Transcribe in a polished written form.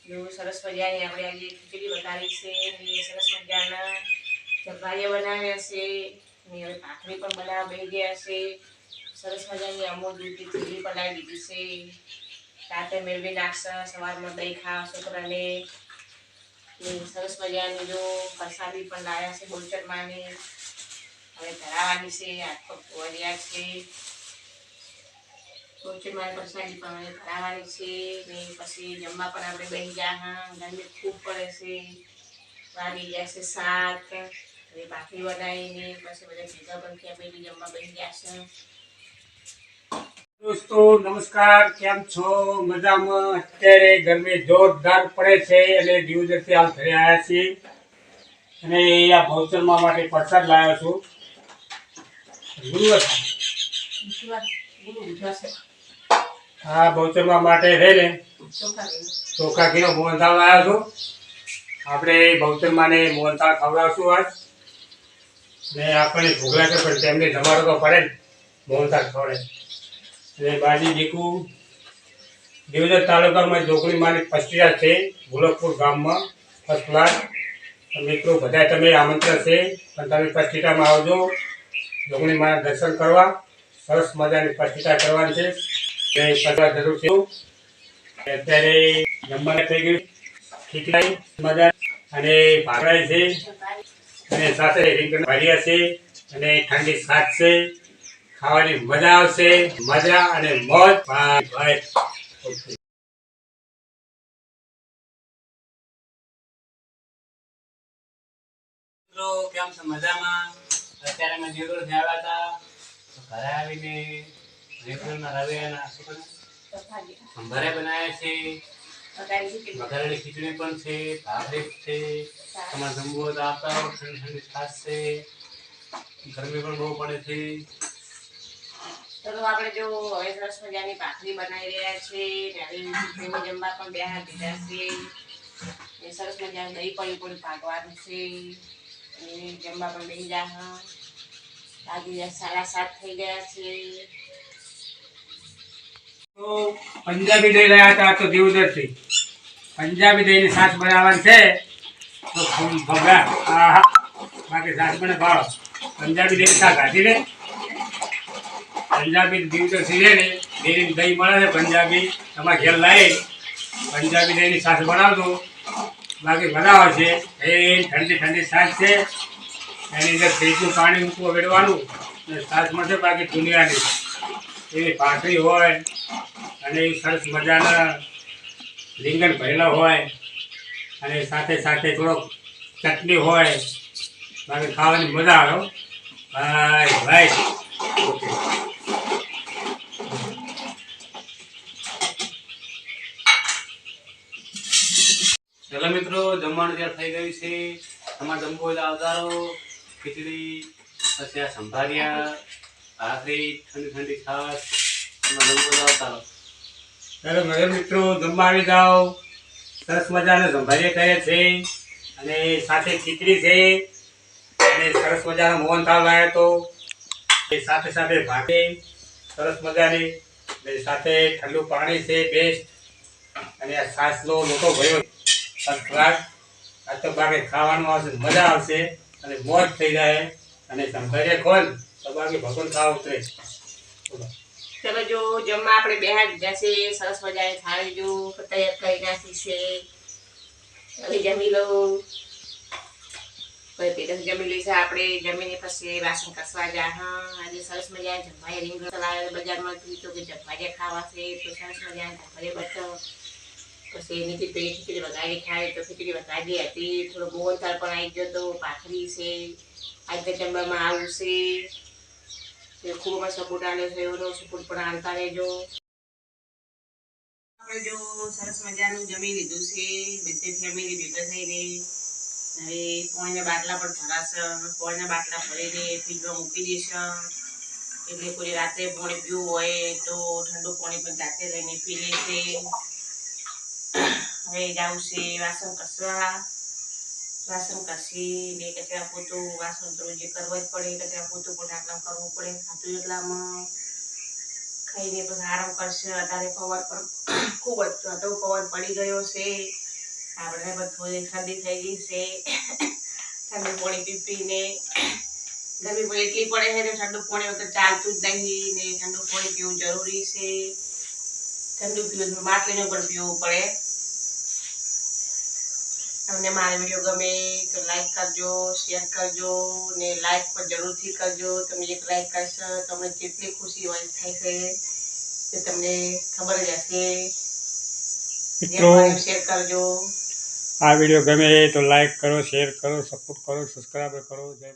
જો સરસ મજાની આપણે આજે ખીચડી બનાવી છે ને સરસ મજાના ચપાયા બનાવ્યા છે ને હવે ભાખરી પણ બનાવવા બેસી ગયા છે. સરસ મજાની અમૂલ દૂધની ખીચડી બનાવી દીધી છે. રાતે મેળવી નાખશે સવારમાં દહીં ખાવા છોકરાને. સરસ મજાની જો પ્રસાદી પણ લાવ્યા છે બોલચરમાંની. હવે ધરાવવાની છે હાથ પગ ધોવાયા છે. બોલચરમાંની પ્રસાદી પણ હવે ધરાવવાની છે ને પછી જમવા પણ આપણે બેસી ગયા. ગરમી ખૂબ પડે છે. વાગી ગયા છે 7. હવે ભાખરી બનાવીને પછી બધા ભેગા પણ ફેમિલી જમવા બેસી ગયા છે. दोस्तों नमस्कार, केम छो? मजाમાં? અત્યારે ગરમી જોરદાર પડે છે અને દિવસથી હાલ ઘરે આવ્યા છીએ અને આ ભવચરમાં માટે પ્રસાદ લાવ્યો છું. હા, ભવચરમાં માટે રહીને ચોખા ઘીનો મોહનથાળ લાવ્યો છું. આપણે ભવચરમાંને મોહનથાળ ખવડાવશું આજ ને આપણને ભૂખ લાગે પણ તેમને જમાડો તો પડે ને મોહનથાળ ખવડે. બાજી દીકુ દિવદર તાલુકામાં જોગણી માની પસ્ટિયા છે ભૂલકપુર ગામમાં ફર્સ્ટ ક્લાસ. મિત્રો બધા તમે આમંત્રણ છે પણ તમે પસ્ટિયામાં આવજો જોગણી માના દર્શન કરવા. સરસ મજાની પસ્ટિયા કરવાની છે એ કરવા જરૂર છે. અત્યારે જમવાને થઈ ગયું ખીચડી મજા અને ભાખરી છે અને સાથે રીંગણ ભર્યા છે અને ઠંડી છાશ છે. ખાવાની મજા આવશે, મજા અને મોજ. ભાઈ કેમ છે? મજામાં? અત્યારે અમે દેવગઢ આવ્યા હતા. ઘરે આવીને દેવગઢના રવિયાના સંભારે બનાવ્યા છે. વઘારેલી ખીચડી પણ છે, ભાખરી છે. તમારે જમવું હોય તો આવતા રહો. ઠંડી ઠંડી છાશ છે. ગરમી પણ બહુ પડે છે. ચલો આપણે જો હવે સરસ મજાની ભાખરી બનાવી રહ્યા છે ને જમવા પણ બેહા દીધા છે. સરસ મજાનું દહીં પણ ભાગવાનું છે અને જમવા પણ બેસી ગયા. વાગી 7:30 થઈ ગયા છે. તો પંજાબી દહીં લાયા હતા તો દિવદરથી પંજાબી દહીંની છાશ બનાવવાની છે તો ભગા હા બાકી છાશ મને ભાવ પંજાબી દહીં શાક હાથી ને પંજાબી દિવદરથી લે ને ડેરી દહીં મળે છે પંજાબી તમારે ઘેર લાવી પંજાબી દહીંની છાશ બનાવજો. બાકી બનાવે છે એ ઠંડી ઠંડી છાશ છે. એની અંદર ફ્રીજનું પાણી મૂકવું વેડવાનું અને છાશ મળશે. બાકી દુનિયાની એવી ભાખરી હોય અને સરસ મજાના રીંગણ ભરેલા હોય અને સાથે સાથે થોડોક ચટણી હોય. બાકી ખાવાની મજા આવે. ભાઈ ભાઈ ચલો મિત્રો, જમવાનું ત્યાં થઈ ગયું છે. તમારે જમવું હોય તો આવતારો. ખીચડી પછી આ સંભારિયા ભાખરી ઠંડી ઠંડી છાશ તમારે જમવું તો આવતારો. ચાલો મારા મિત્રો જમવા આવી જાઓ. સરસ મજાના સંભારિયા કહે છે અને સાથે ખીચડી છે અને સરસ મજાનો મોહનથાળ લાવ્યો તો સાથે સાથે ભાખરી સરસ મજાની સાથે ઠંડુ પાણી છે બેસ્ટ અને આ છાશનો લોટો ભર્યો આ તો બાકી ખાવાનું આવશે મજા આવશે અને મોજ થઈ જાય અને સંભારિયા ખોલ તો બાકી ભગવાન ખાવા ઉતરે. ચલો જો જમવા આપણે બેહા દીધા છે. સરસ મજાની થાળી જો તૈયાર કરી નાખી છે. હવે જમી લો. જમી લઈશું આપણે. જમીને પછી વાસણ કસવા જા. આજે સરસ મજાના જમવાએ રીંગણ લાવ્યા બજારમાંથી તો કે જમવાજે ખાવા છે તો સરસ મજાના જમવાએ બતો પછી એની ખીચડી વઘારી ખાય તો ખીચડી વઘારી હતી. થોડો મોહનથાળ પણ આવી ગયો તો ભાખરી છે. આજે જમવામાં આવું છે ખૂબ સપોર્ટ આવ્યો છે એનો સપોર્ટ પણ આવતા રહેજો. આપણે જો સરસ મજાનું જમી લીધું છે બધી ફેમિલી ભેગા થઈને. હવે પાણીના બાટલા પણ ભરાશે. પાણીના બાટલા ભરીને ફ્રીજમાં મૂકી દેશે એટલે કોઈ રાત્રે પાણી પીવું હોય તો ઠંડુ પાણી પણ જાતે લઈને પી લેશે. હવે જાઉં છે વાસણ કસવા. વાસણ કસી ને કચરા પોતું વાસણ તો જે કરવા જ પડે. કચરા પોતું પણ આટલા કરવું પડે. ખાતું એટલામાં ખાઈને પછી આરામ કરશે. અત્યારે પવન પણ ખૂબ જ પવન પડી ગયો છે આપણે પણ થોડી ઠંડી થઈ ગઈ છે. ઠંડુ પાણી પી પીને ગરમી પણ એટલી પડે છે ને ઠંડુ પાણી વગર ચાલતું જ નહીં ને ઠંડુ પાણી પીવું જરૂરી છે. ઠંડુ પીવું માટલીનું પણ પીવું પડે. તમને મારો વિડીયો ગમે તો લાઈક કરજો, શેર કરજો ને લાઈક પણ જરૂરથી કરજો. તમે એક લાઈક કરશો તો તમને કેટલી ખુશી હોય થાય છે તે તમને ખબર જ હશે. મિત્રો શેર કરજો. આ વિડીયો ગમે તો લાઈક કરો, શેર કરો, સપોર્ટ કરો, સબસ્ક્રાઈબ કરો. જય